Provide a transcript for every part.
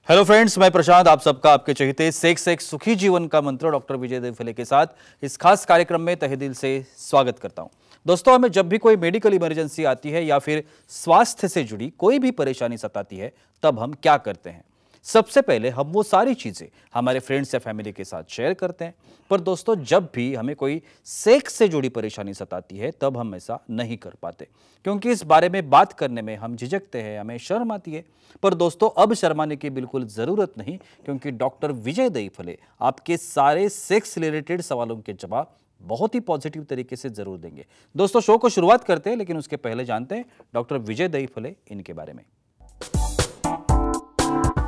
Hello friends, मैं प्रशांत आप सबका आपके चहेते सेक्स एक सुखी जीवन का मंत्र डॉक्टर विजय देवफले के साथ इस खास कार्यक्रम में तहे दिल से स्वागत करता हूं। दोस्तों, हमें जब भी कोई मेडिकल इमरजेंसी आती है या फिर स्वास्थ्य से जुड़ी कोई भी परेशानी सताती है, तब हम क्या करते हैं? सबसे पहले हम वो सारी चीजें हमारे फ्रेंड्स या फैमिली के साथ शेयर करते हैं। पर दोस्तों, जब भी हमें कोई सेक्स से जुड़ी परेशानी सताती है, तब हम ऐसा नहीं कर पाते, क्योंकि इस बारे में बात करने में हम झिझकते हैं, हमें शर्म आती है। पर दोस्तों, अब शर्माने की बिल्कुल जरूरत नहीं, क्योंकि डॉक्टर विजय देवफले आपके सारे सेक्स रिलेटेड सवालों के जवाब बहुत ही पॉजिटिव तरीके से जरूर देंगे। दोस्तों, शो को शुरुआत करते हैं, लेकिन उसके पहले जानते हैं डॉक्टर विजय देवफले इनके बारे में।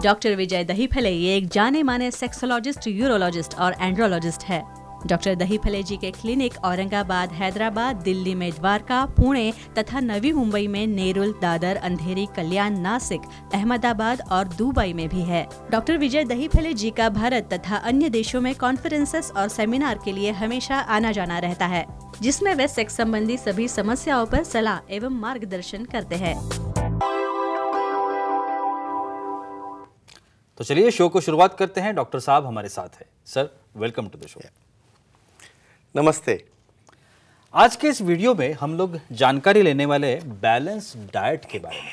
डॉक्टर विजय दहीफले ये एक जाने माने सेक्सोलॉजिस्ट, यूरोलॉजिस्ट और एंड्रोलॉजिस्ट है। डॉक्टर दहीफले जी के क्लिनिक औरंगाबाद, हैदराबाद, दिल्ली में द्वारका, पुणे तथा नवी मुंबई में नेरुल, दादर, अंधेरी, कल्याण, नासिक, अहमदाबाद और दुबई में भी है। डॉक्टर विजय दहीफले जी का भारत तथा अन्य देशों में कॉन्फ्रेंसेस और सेमिनार के लिए हमेशा आना जाना रहता है, जिसमें वे सेक्स संबंधी सभी समस्याओं पर सलाह एवं मार्गदर्शन करते हैं। तो चलिए शो को शुरुआत करते हैं। डॉक्टर साहब हमारे साथ है। Sir, welcome to the show. नमस्ते। आज के इस वीडियो में हम लोग जानकारी लेने वाले हैं बैलेंस डाइट के बारे में।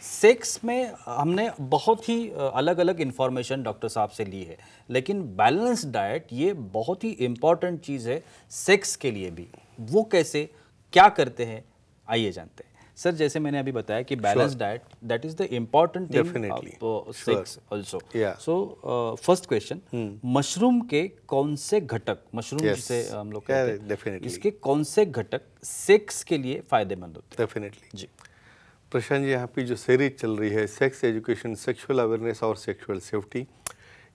सेक्स में हमने बहुत ही अलग अलग इंफॉर्मेशन डॉक्टर साहब से ली है, लेकिन बैलेंस डाइट ये बहुत ही इंपॉर्टेंट चीज़ है सेक्स के लिए भी। वो कैसे, क्या करते हैं, आइए जानते हैं। सर, जैसे मैंने अभी बताया कि balance diet that is the important thing of sex also. So first question, mushroom के कौन से घटक, मशरूम जिसे हम लोग कहते हैं, इसके कौन से घटक सेक्स के लिए फायदेमंद होते हैं? डेफिनेटली जी। प्रशांत जी, यहाँ पे जो सीरीज चल रही है सेक्स एजुकेशन, सेक्सुअल अवेयरनेस और सेक्सुअल सेफ्टी,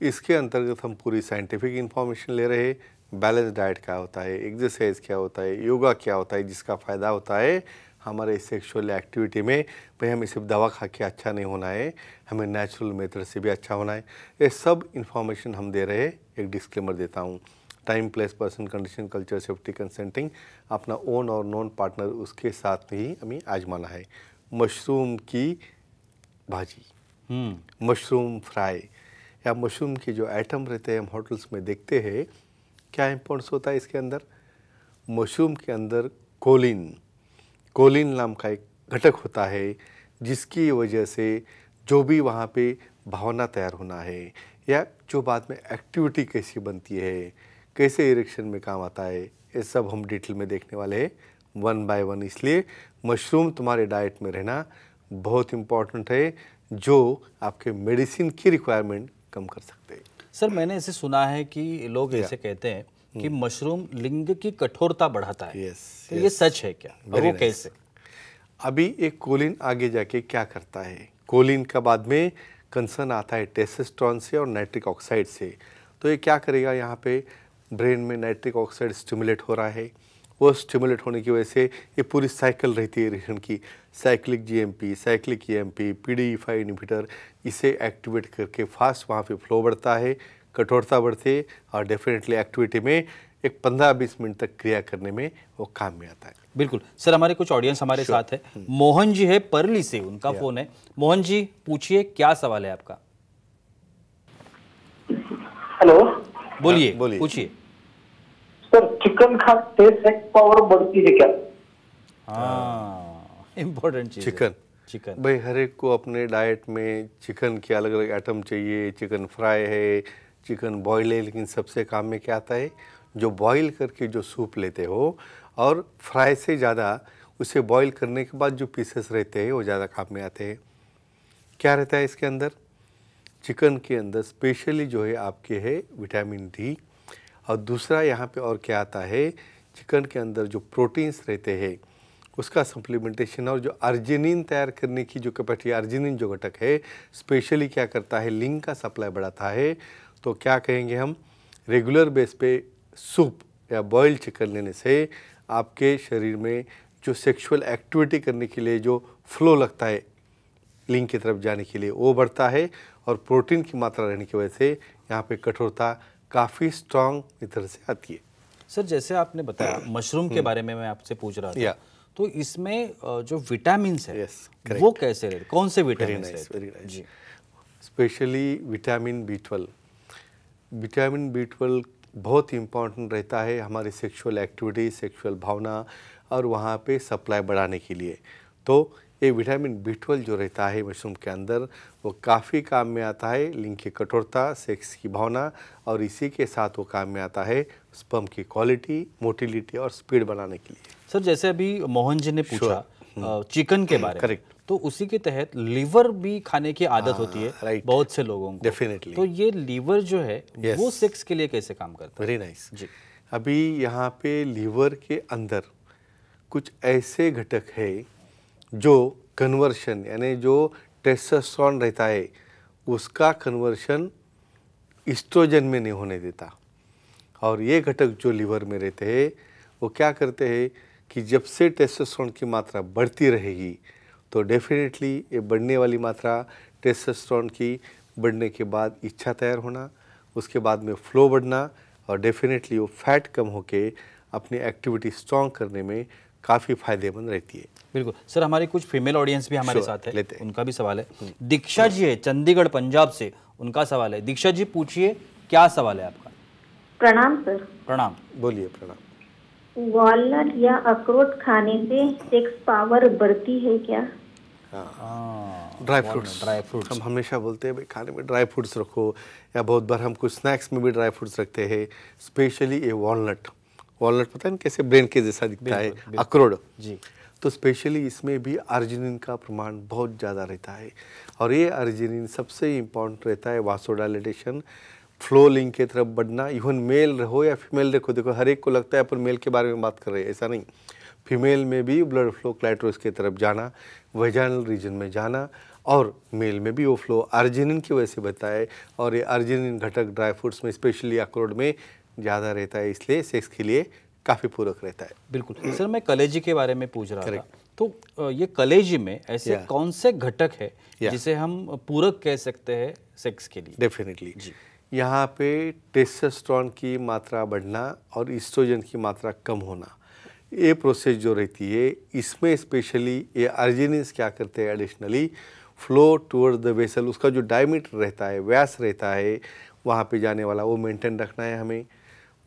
इसके अंतर्गत हम पूरी साइंटिफिक इंफॉर्मेशन ले रहे हैं। बैलेंस डाइट क्या होता है, एक्सरसाइज क्या होता है, योगा क्या होता है, जिसका फ़ायदा होता है हमारे सेक्सुअल एक्टिविटी में। भाई हमें सिर्फ दवा खा के अच्छा नहीं होना है, हमें नेचुरल मेथड से भी अच्छा होना है। ये सब इन्फॉर्मेशन हम दे रहे हैं। एक डिस्क्लेमर देता हूँ, time, place, person, condition, culture, safety, consenting, अपना ओन और नॉन पार्टनर उसके साथ ही हमें आजमाना है। मशरूम की भाजी, मशरूम फ्राई या मशरूम के जो आइटम रहते हैं हम होटल्स में देखते हैं, क्या इम्पोर्टेंस होता है इसके अंदर? मशरूम के अंदर कोलिन नाम का एक घटक होता है, जिसकी वजह से जो भी वहाँ पे भावना तैयार होना है या जो बाद में एक्टिविटी कैसी बनती है, कैसे इरेक्शन में काम आता है, ये सब हम डिटेल में देखने वाले हैं वन बाय वन। इसलिए मशरूम तुम्हारे डाइट में रहना बहुत इम्पॉर्टेंट है, जो आपके मेडिसिन की रिक्वायरमेंट कम कर सकते हैं। सर, मैंने ऐसे सुना है कि लोग ऐसे कहते हैं कि मशरूम लिंग की कठोरता बढ़ाता है। तो ये सच है क्या, और वो कैसे? अभी एक कोलिन आगे जाके क्या करता है, कोलिन का बाद में कंसर्न आता है टेस्टोस्टेरोन से और नाइट्रिक ऑक्साइड से। तो ये क्या करेगा, यहाँ पे ब्रेन में नाइट्रिक ऑक्साइड स्टिमुलेट हो रहा है। वो स्टिमुलेट होने की वजह से ये पूरी साइकिल रहती है इरेक्शन की, cyclic GMP, cyclic EMP, PDE5 inhibitor, इसे एक्टिवेट करके फास्ट वहाँ पे फ्लो बढ़ता है, कठोरता बढ़ती है और डेफिनेटली एक्टिविटी में एक 15-20 मिनट तक क्रिया करने में वो काम में आता है। बिल्कुल। सर, हमारे कुछ ऑडियंस हमारे साथ है। मोहन जी है परली से, उनका फोन है। मोहन जी, पूछिए, क्या सवाल है आपका? हेलो, बोलिए, पूछिए। सर, चिकन खाने से सेक्स पावर बढ़ती है क्या? हाँ, इम्पोर्टेंट चीज। चिकन भाई हर एक को अपने डाइट में चिकन के अलग अलग आइटम चाहिए। चिकन फ्राई है, चिकन बॉयल है, लेकिन सबसे काम में क्या आता है, जो बॉईल करके जो सूप लेते हो, और फ्राई से ज़्यादा उसे बॉईल करने के बाद जो पीसेस रहते हैं वो ज़्यादा काम में आते हैं। क्या रहता है इसके अंदर? चिकन के अंदर स्पेशली जो है आपके है विटामिन D, और दूसरा यहाँ पे और क्या आता है, चिकन के अंदर जो प्रोटीन्स रहते हैं उसका सप्लीमेंटेशन, और जो अर्जिनिन तैयार करने की जो कैपेसिटी, अर्जिनिन जो घटक है स्पेशली क्या करता है, लिंग का सप्लाई बढ़ाता है। तो क्या कहेंगे हम, रेगुलर बेस पे सूप या बॉइल्ड चिकन लेने से आपके शरीर में जो सेक्सुअल एक्टिविटी करने के लिए जो फ्लो लगता है लिंग की तरफ जाने के लिए, वो बढ़ता है, और प्रोटीन की मात्रा रहने की वजह से यहाँ पे कठोरता काफ़ी स्ट्रांग की तरह से आती है। सर, जैसे आपने बताया मशरूम के बारे में मैं आपसे पूछ रहा था, तो इसमें जो विटामिन है वो कैसे रहते, कौन से vitamin? Very nice. Specially vitamin B12। Vitamin B12 बहुत इम्पॉर्टेंट रहता है हमारी सेक्सुअल एक्टिविटी, सेक्सुअल भावना और वहाँ पे सप्लाई बढ़ाने के लिए। तो ये विटामिन B12 जो रहता है मशरूम के अंदर वो काफ़ी काम में आता है लिंग की कठोरता, सेक्स की भावना और इसी के साथ वो काम में आता है स्पर्म की क्वालिटी, मोटिलिटी और स्पीड बनाने के लिए। सर जैसे अभी मोहन जी ने पूछा चिकन के बारे में, करेक्ट, तो उसी के तहत लीवर भी खाने की आदत होती है राइट, बहुत से लोगों को। डेफिनेटली। तो ये लीवर जो है Yes. वो सेक्स के लिए कैसे काम करता है? Very nice. जी। अभी यहाँ पे लीवर के अंदर कुछ ऐसे घटक है जो कन्वर्शन यानी जो टेस्टोस्टेरोन रहता है उसका कन्वर्शन ईस्ट्रोजन में नहीं होने देता। और ये घटक जो लीवर में रहते हैं वो क्या करते हैं कि जब से टेस्टोस्टेरोन की मात्रा बढ़ती रहेगी तो डेफिनेटली ये बढ़ने वाली मात्रा टेस्टोस्टेरोन की बढ़ने के बाद इच्छा तैयार होना, उसके बाद में फ्लो बढ़ना और डेफिनेटली वो फैट कम होके अपनी एक्टिविटी स्ट्रॉन्ग करने में काफ़ी फायदेमंद रहती है। बिल्कुल सर, हमारी कुछ फीमेल ऑडियंस भी हमारे साथ है, लेते हैं। उनका भी सवाल है। दीक्षा जी है चंडीगढ़ पंजाब से, उनका सवाल है। दीक्षा जी पूछिए, क्या सवाल है आपका? प्रणाम सर। प्रणाम। बोलिए। प्रणाम। वॉलनट या अखरोट खाने से सेक्स पावर बढ़ती है क्या? ड्राई फ्रूट्स हम हमेशा बोलते हैं भाई खाने में ड्राई फ्रूट्स रखो, या बहुत बार हम कुछ स्नैक्स में भी ड्राई फ्रूट्स रखते हैं। स्पेशली ये वॉलनट पता है ना कैसे ब्रेन के जैसा दिखता है, अखरोट जी। तो स्पेशली इसमें भी अर्जिनिन का प्रमाण बहुत ज़्यादा रहता है और ये अर्जिनिन सबसे इम्पॉर्टेंट रहता है वासोडाइलेटेशन, फ्लो लिंग की तरफ बढ़ना। इवन मेल रहो या फीमेल रखो, देखो हर एक को लगता है अपन मेल के बारे में बात कर रहे हैं, ऐसा नहीं। फीमेल में भी ब्लड फ्लो क्लाइटोरिस की तरफ जाना, वेजाइनल रीजन में जाना और मेल में भी वो फ्लो अर्जिनिन की वजह से बढ़ता है। और ये अर्जिनिन घटक ड्राई फ्रूट्स में स्पेशली अखरोट में ज़्यादा रहता है, इसलिए सेक्स के लिए काफ़ी पूरक रहता है। बिल्कुल सर, मैं कलेजी के बारे में पूछ रहा था। तो ये कलेजी में ऐसे कौन से घटक है जिसे हम पूरक कह सकते हैं सेक्स के लिए? डेफिनेटली यहाँ पे टेस्टोस्टेरोन की मात्रा बढ़ना और ईस्ट्रोजन की मात्रा कम होना, ये प्रोसेस जो रहती है इसमें स्पेशली ये अर्जिनिन्स क्या करते हैं, additionally flow toward the vessel, उसका जो डायमीटर रहता है, व्यास रहता है वहाँ पे जाने वाला, वो मेंटेन रखना है हमें।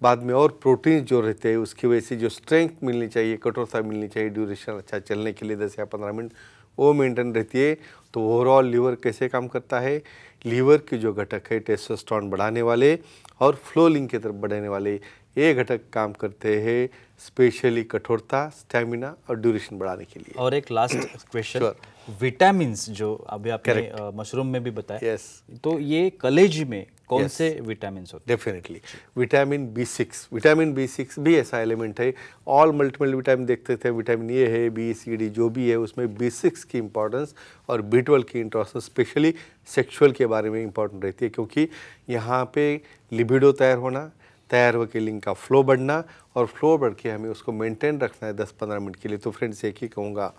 बाद में और प्रोटीन्स जो रहते हैं उसकी वजह से जो स्ट्रेंथ मिलनी चाहिए, कठोरता मिलनी चाहिए, ड्यूरेशन अच्छा चलने के लिए 10 या 15 मिनट, वो मेंटेन रहती है। तो ओवरऑल लीवर कैसे काम करता है, लीवर के जो घटक है टेस्टोस्टेरोन बढ़ाने वाले और फ्लो लिंग की तरफ बढ़ाने वाले, ये घटक काम करते हैं स्पेशली कठोरता, स्टैमिना और ड्यूरेशन बढ़ाने के लिए। और एक लास्ट क्वेश्चन, विटामिन्स जो अभी आपने मशरूम में भी बताया, यस, तो ये कलेजी में कौन से विटामिन्स होते हैं? डेफिनेटली विटामिन B6 भी ऐसा एलिमेंट है। ऑल मल्टीपल विटामिन देखते थे, विटामिन ए है, बी सी डी जो भी है, उसमें B6 की इंपॉर्टेंस और B12 की इंपॉर्टेंस स्पेशली सेक्सुअल के बारे में इंपॉर्टेंट रहती है, क्योंकि यहाँ पे लिबिडो तैयार होकर लिंग का फ्लो बढ़ना और फ्लो बढ़ के हमें उसको मेंटेन रखना है 10-15 मिनट के लिए। तो फ्रेंड्स एक ही कहूँगा,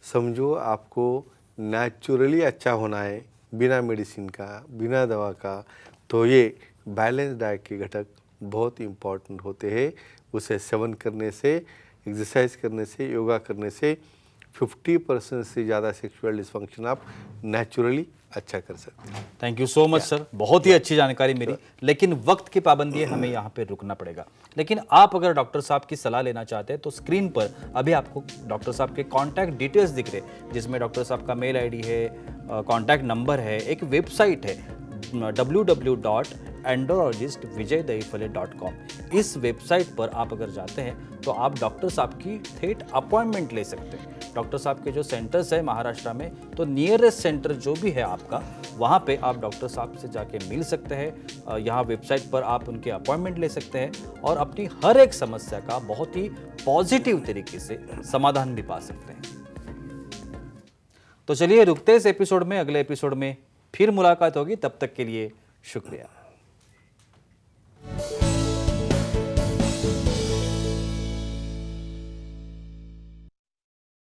समझो आपको नेचुरली अच्छा होना है बिना मेडिसिन का, बिना दवा का, तो ये बैलेंस डाइट के घटक बहुत इम्पॉर्टेंट होते हैं। उसे सेवन करने से, एक्सरसाइज करने से, योगा करने से 50% से ज़्यादा सेक्सुअल डिसफंक्शन आप नेचुरली अच्छा कर सकते हैं। Thank you so much sir, बहुत ही अच्छी जानकारी मिली, लेकिन वक्त की पाबंदी है, हमें यहाँ पे रुकना पड़ेगा। लेकिन आप अगर डॉक्टर साहब की सलाह लेना चाहते हैं तो स्क्रीन पर अभी आपको डॉक्टर साहब के कॉन्टैक्ट डिटेल्स दिख रहे हैं, जिसमें डॉक्टर साहब का मेल आईडी है, कॉन्टैक्ट नंबर है, एक वेबसाइट है www.andrologistvijaydahifale.com। इस वेबसाइट पर आप अगर जाते हैं तो आप डॉक्टर साहब की थेट अपॉइंटमेंट ले सकते हैं। डॉक्टर साहब के जो सेंटर्स है महाराष्ट्र में, तो नियरेस्ट सेंटर जो भी है आपका, वहाँ पे आप डॉक्टर साहब से जाके मिल सकते हैं। यहाँ वेबसाइट पर आप उनके अपॉइंटमेंट ले सकते हैं और अपनी हर एक समस्या का बहुत ही पॉजिटिव तरीके से समाधान भी पा सकते हैं। तो चलिए रुकते इस एपिसोड में, अगले एपिसोड में फिर मुलाकात होगी, तब तक के लिए शुक्रिया।